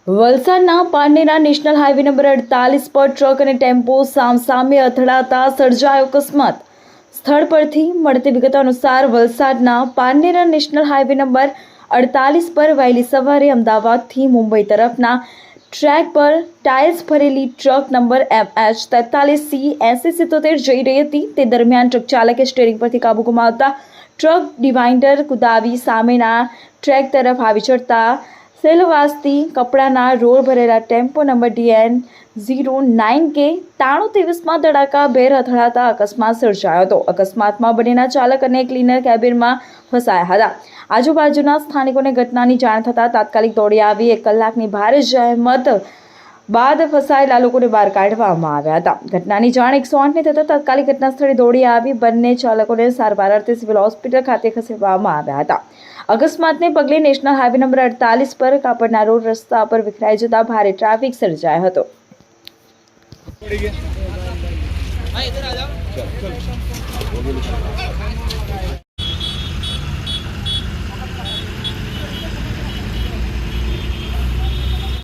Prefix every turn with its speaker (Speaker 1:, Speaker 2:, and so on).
Speaker 1: વલસાડના Parnera national highway number 48 પર truck અને ટેમ્પો સામસામે અથડાતા સર્જાયો અકસ્માત। સ્થળ પરથી મળતી વિગતો અનુસાર વલસાડના પારનેરા નેશનલ હાઈવે નંબર 48 પર વહેલી સવારે અમદાવાદથી મુંબઈ તરફના ટ્રેક પર ટાઇલ્સ ભરેલી ટ્રક નંબર MH43C 8077 જઈ રહી હતી। તે દરમિયાન ટ્રક ચાલકે સ્ટીયરિંગ પરથી કાબુ ગુમાવતા ટ્રક ડિવાઈડર કુદાવી સામેના ટ્રેક તરફ આવી ચડતા સેલવાસથી કપડાના રોલ ભરેલા ટેમ્પો નંબર DN 09K 9323માં ધડાકાભેર અથડાતા અકસ્માત સર્જાયો હતો। અકસ્માતમાં બંનેના ચાલક અને ક્લીનર કેબિનમાં ફસાયા હતા। આજુબાજુના સ્થાનિકોને ઘટનાની જાણ થતાં તાત્કાલિક દોડી આવી 1 કલાકની ભારે જહેમત બાદ ફસાયેલા લોકોને બહાર કાઢવામાં આવ્યા હતા। ઘટનાની જાણ 108ને થતાં તાત્કાલિક ઘટના સ્થળે દોડી આવી બંને ચાલકોને સારવાર અર્થે સિવિલ હોસ્પિટલ ખાતે ખસેડવામાં આવ્યા હતા। અકસ્માતને પગલે નેશનલ હાઈવે નંબર 48 પર કાપડના રોડ રસ્તા પર વિખરાઈ જતા ભારે ટ્રાફિક સર્જાયો હતો।